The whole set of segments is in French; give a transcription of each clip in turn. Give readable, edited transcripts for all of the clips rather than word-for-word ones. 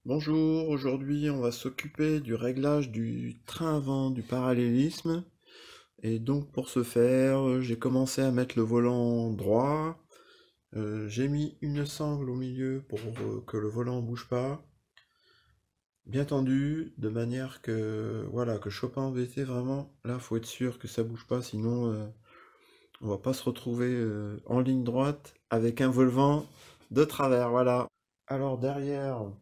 Bonjour, aujourd'hui on va s'occuper du réglage du train avant du parallélisme. Et donc pour ce faire, j'ai commencé à mettre le volant droit. J'ai mis une sangle au milieu pour que le volant bouge pas. Bien tendu, de manière que voilà, que je sois pas embêté vraiment. Là, faut être sûr que ça bouge pas, sinon on va pas se retrouver en ligne droite avec un volant de travers. Voilà. Alors derrière.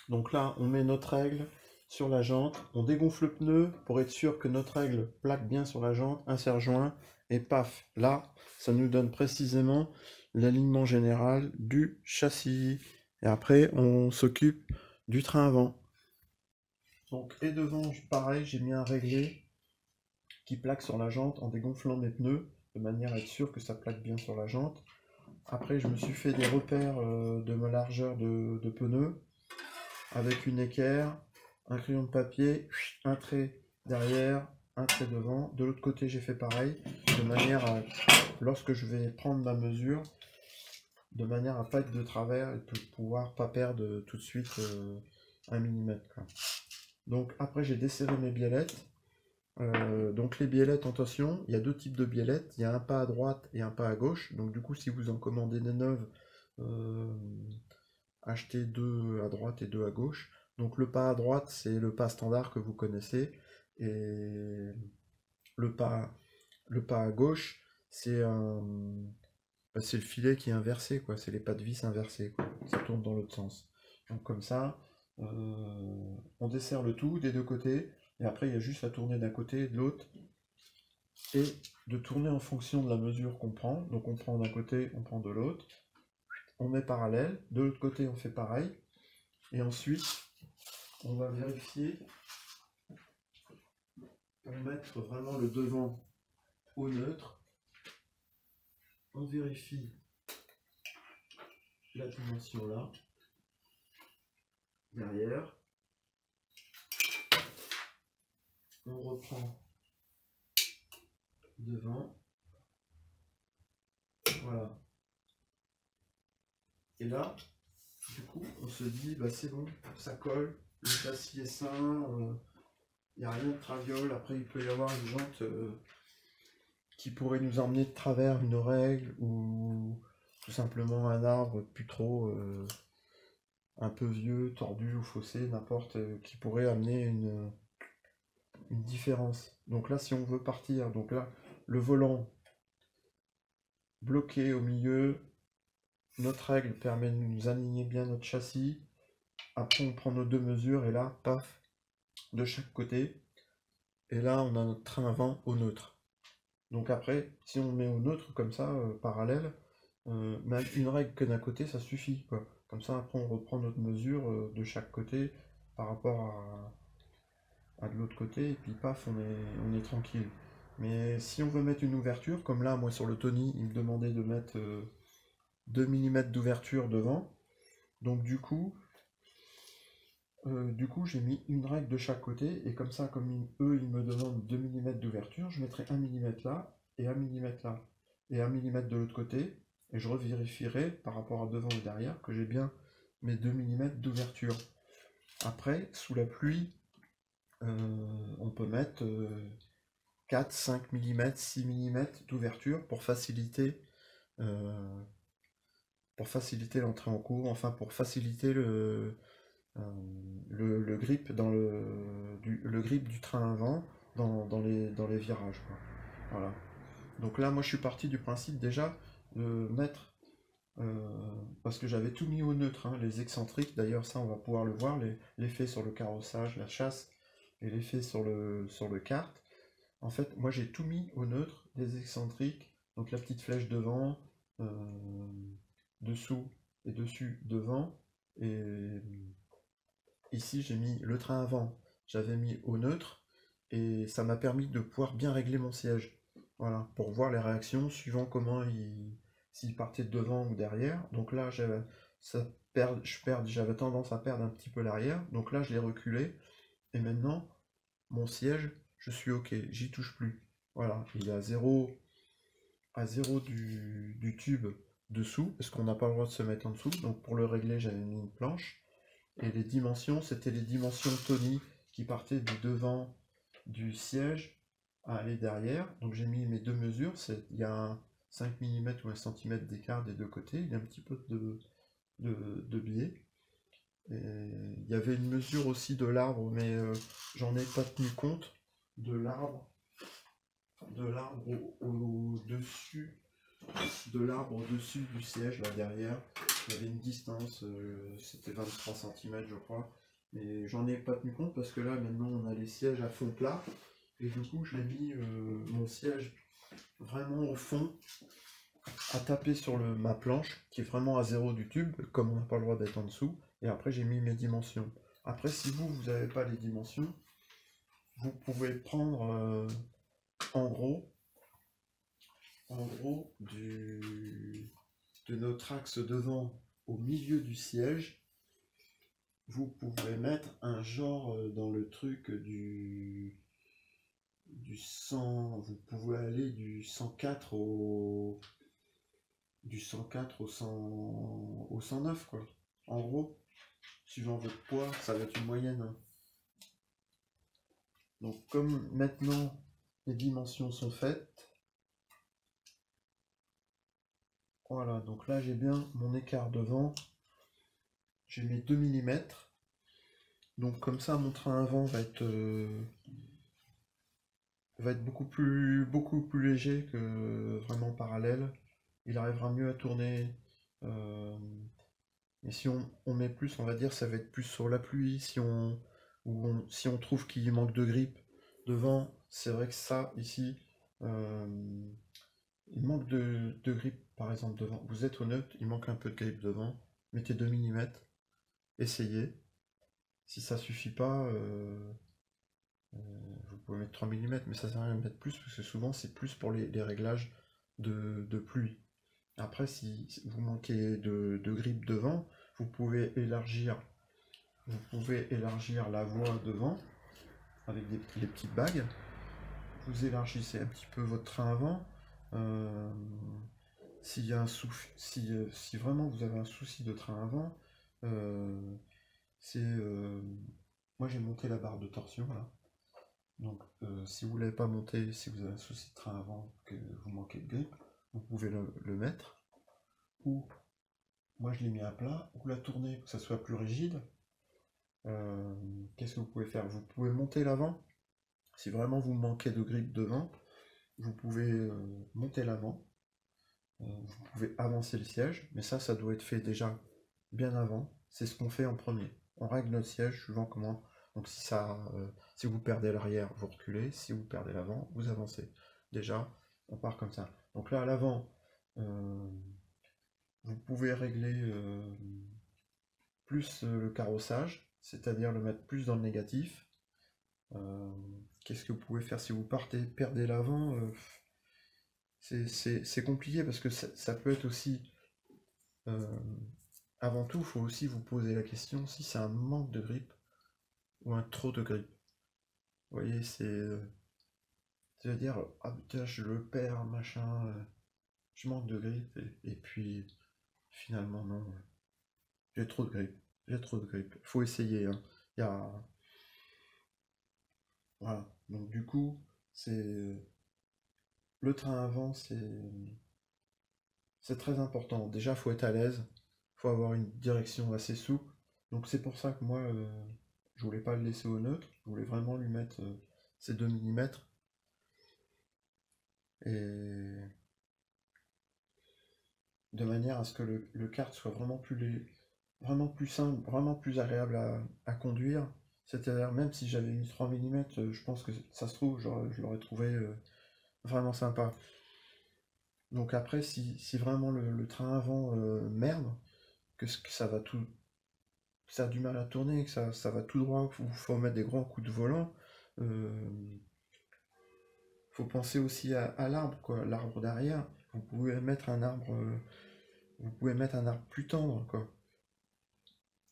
Donc là, on met notre règle sur la jante, on dégonfle le pneu pour être sûr que notre règle plaque bien sur la jante, un serre-joint, et paf, là, ça nous donne précisément l'alignement général du châssis. Et après, on s'occupe du train avant. Donc, et devant, pareil, j'ai mis un réglé qui plaque sur la jante en dégonflant mes pneus, de manière à être sûr que ça plaque bien sur la jante. Après, je me suis fait des repères de ma largeur de pneus avec une équerre, un crayon de papier, un trait derrière, un trait devant. De l'autre côté, j'ai fait pareil, de manière à, lorsque je vais prendre ma mesure, de manière à pas être de travers et de pouvoir pas perdre tout de suite 1 mm. Donc après, j'ai desserré mes biellettes. Donc les biellettes, attention, il y a deux types de biellettes. Il y a un pas à droite et un pas à gauche. Donc du coup, si vous en commandez des neuves, euh, achetez deux à droite et deux à gauche. Donc le pas à droite, c'est le pas standard que vous connaissez. Et le pas, le pas à gauche, c'est le filet qui est inversé, quoi. C'est les pas de vis inversés, quoi. Ça tourne dans l'autre sens. Donc comme ça, on dessert le tout des deux côtés. Et après, il y a juste à tourner d'un côté et de l'autre. Et de tourner en fonction de la mesure qu'on prend. Donc on prend d'un côté, on prend de l'autre. On met parallèle. De l'autre côté, on fait pareil. Et ensuite, on va vérifier pour mettre vraiment le devant au neutre. On vérifie la dimension là, derrière. On reprend devant. Voilà. Et là, du coup, on se dit, bah c'est bon, ça colle, le châssis est sain, il n'y a rien de traviole. Après, il peut y avoir une jante qui pourrait nous emmener de travers une règle ou tout simplement un arbre plus trop un peu vieux, tordu ou faussé, n'importe, qui pourrait amener une différence. Donc là, si on veut partir, donc là, le volant bloqué au milieu, notre règle permet de nous aligner bien notre châssis. Après, on prend nos deux mesures et là, paf, de chaque côté. Et là, on a notre train avant au neutre. Donc après, si on met au neutre comme ça, parallèle, même une règle que d'un côté, ça suffit, quoi. Comme ça, après, on reprend notre mesure de chaque côté par rapport à de l'autre côté, et puis paf, on est tranquille. Mais si on veut mettre une ouverture, comme là, moi sur le Tony, il me demandait de mettre 2 mm d'ouverture devant. Donc du coup, j'ai mis une règle de chaque côté, et comme ça, comme eux, ils me demandent 2 mm d'ouverture, je mettrai 1 mm là, et 1 mm là, et 1 mm de l'autre côté, et je revérifierai par rapport à devant et derrière que j'ai bien mes 2 mm d'ouverture. Après, sous la pluie, on peut mettre 4, 5 mm, 6 mm d'ouverture pour faciliter l'entrée en cours, enfin pour faciliter le grip le grip du train avant dans les virages, quoi. Voilà. Donc là, moi, je suis parti du principe déjà de mettre, parce que j'avais tout mis au neutre, hein, les excentriques. D'ailleurs, ça, on va pouvoir le voir, l'effet sur le carrossage, la chasse et l'effet sur le kart. En fait, moi, j'ai tout mis au neutre, les excentriques, donc la petite flèche devant, euh, dessous et dessus devant, et ici, j'ai mis le train avant, j'avais mis au neutre, et ça m'a permis de pouvoir bien régler mon siège. Voilà, pour voir les réactions suivant comment s'il partait de devant ou derrière. Donc là, j'avais tendance à perdre un petit peu l'arrière. Donc là, je l'ai reculé. Et maintenant, mon siège, je suis OK, j'y touche plus. Voilà, il est à zéro du tube dessous, parce qu'on n'a pas le droit de se mettre en dessous. Donc pour le régler, j'avais mis une planche. Et les dimensions, c'était les dimensions Tony qui partaient du devant du siège à aller derrière. Donc j'ai mis mes deux mesures, il y a un 5 mm ou 1 cm d'écart des deux côtés, il y a un petit peu de biais. Et il y avait une mesure aussi de l'arbre, mais j'en ai pas tenu compte de l'arbre au-dessus de l'arbre au-dessus du siège là derrière. Il y avait une distance, c'était 23 cm je crois, mais j'en ai pas tenu compte parce que là maintenant on a les sièges à fond plat et du coup je l'ai mis mon siège vraiment au fond à taper sur ma planche qui est vraiment à zéro du tube comme on n'a pas le droit d'être en dessous, et après j'ai mis mes dimensions. Après si vous n'avez pas les dimensions, vous pouvez prendre en gros de notre axe devant au milieu du siège, vous pouvez mettre un genre dans le truc du 100, vous pouvez aller du 104 au 109 quoi. En gros, suivant votre poids, ça va être une moyenne, hein. Donc comme maintenant les dimensions sont faites, voilà, donc là j'ai bien mon écart devant, j'ai mes 2 mm. Donc comme ça mon train avant va être beaucoup plus léger que vraiment parallèle. Il arrivera mieux à tourner. Mais si on met plus, on va dire, ça va être plus sur la pluie. Si on trouve qu'il manque de grippe devant, c'est vrai que ça, ici, il manque de grippe, par exemple, devant. Vous êtes au neutre, il manque un peu de grippe devant. Mettez 2 mm, essayez. Si ça suffit pas, vous pouvez mettre 3 mm, mais ça sert à rien de mettre plus, parce que souvent c'est plus pour les réglages de pluie. Après, si vous manquez de grippe devant, vous pouvez élargir la voie devant avec des petites bagues. Vous élargissez un petit peu votre train avant. S'il y a si vraiment vous avez un souci de train avant, euh, moi j'ai monté la barre de torsion là. Donc si vous ne l'avez pas monté, si vous avez un souci de train avant, que vous manquez de grippe, vous pouvez le mettre. Ou moi je l'ai mis à plat, ou la tourner pour que ça soit plus rigide. Qu'est-ce que vous pouvez faire? Vous pouvez monter l'avant. Si vraiment vous manquez de grippe devant, vous pouvez monter l'avant. Vous pouvez avancer le siège, mais ça doit être fait déjà bien avant. C'est ce qu'on fait en premier. On règle notre siège suivant comment. Donc si vous perdez l'arrière, vous reculez. Si vous perdez l'avant, vous avancez. Déjà, on part comme ça. Donc là, à l'avant, vous pouvez régler plus le carrossage, c'est-à-dire le mettre plus dans le négatif. Qu'est-ce que vous pouvez faire si vous perdez l'avant? C'est compliqué parce que ça peut être aussi... avant tout, il faut aussi vous poser la question si c'est un manque de grippe ou un trop de grippe. Vous voyez, c'est-à-dire, ah putain, je le perds, machin, je manque de grippe, et puis finalement non, j'ai trop de grippe, j'ai trop de grippe. Faut essayer, hein. Il y a... Voilà, donc du coup, c'est... Le train avant, c'est très important. Déjà, faut être à l'aise, faut avoir une direction assez souple. Donc c'est pour ça que moi, je voulais pas le laisser au neutre, je voulais vraiment lui mettre ces 2 mm. Et de manière à ce que le kart soit vraiment plus simple, vraiment plus agréable à conduire. C'est-à-dire, même si j'avais mis 3 mm, je pense que ça se trouve, je l'aurais trouvé vraiment sympa. Donc après, si vraiment le train avant merde, que ça va tout, que ça a du mal à tourner, que ça va tout droit, qu'il faut mettre des grands coups de volant, faut penser aussi à l'arbre, quoi, l'arbre derrière. Vous pouvez mettre un arbre, plus tendre, quoi.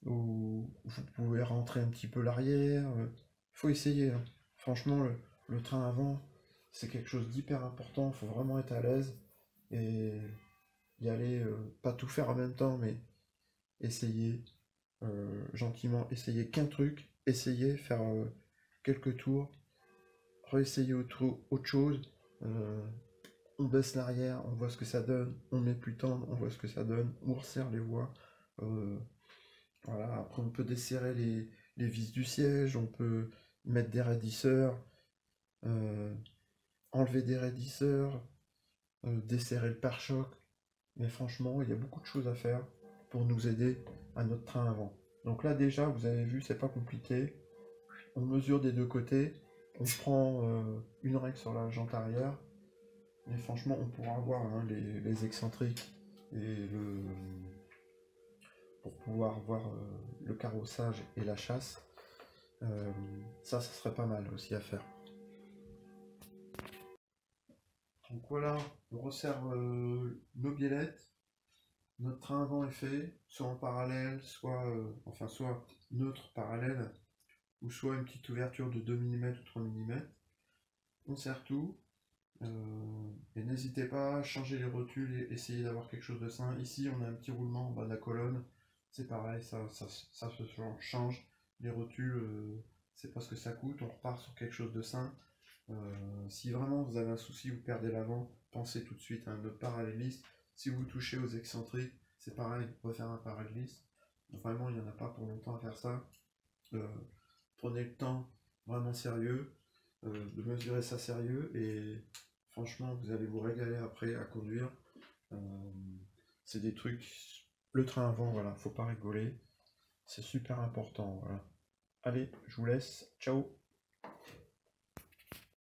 Ou vous pouvez rentrer un petit peu l'arrière. Faut essayer, hein. Franchement, le train avant, c'est quelque chose d'hyper important. Faut vraiment être à l'aise et y aller, pas tout faire en même temps, mais essayer. gentiment essayer qu'un truc, essayer, faire quelques tours, réessayer autre chose, euh, on baisse l'arrière, on voit ce que ça donne, on met plus tendre, on voit ce que ça donne, on resserre les voies. euh, voilà. Après on peut desserrer les vis du siège, on peut mettre des raidisseurs, euh, enlever des raidisseurs, desserrer le pare-choc. Mais franchement, il y a beaucoup de choses à faire pour nous aider à notre train avant. Donc là déjà, vous avez vu, c'est pas compliqué. On mesure des deux côtés, on prend une règle sur la jante arrière, et franchement, on pourra voir hein, les excentriques et pour pouvoir voir le carrossage et la chasse. Ça serait pas mal aussi à faire. Donc voilà, on resserre nos biellettes. Notre train avant est fait, soit en parallèle, soit, soit neutre parallèle, ou soit une petite ouverture de 2 mm ou 3 mm. On serre tout, et n'hésitez pas à changer les rotules et essayer d'avoir quelque chose de sain. Ici, on a un petit roulement en bas de la colonne, c'est pareil, ça se change. Les rotules, c'est pas ce que ça coûte, on repart sur quelque chose de sain. Si vraiment vous avez un souci, vous perdez l'avant, pensez tout de suite à un autre paralléliste. Si vous touchez aux excentriques, c'est pareil, refaire un paralléliste. Vraiment, il n'y en a pas pour longtemps à faire ça. Euh, Prenez le temps vraiment sérieux, de mesurer ça sérieux, et franchement, vous allez vous régaler après à conduire. Euh, c'est des trucs. Le train avant, voilà, faut pas rigoler. C'est super important, voilà. Allez, je vous laisse. Ciao!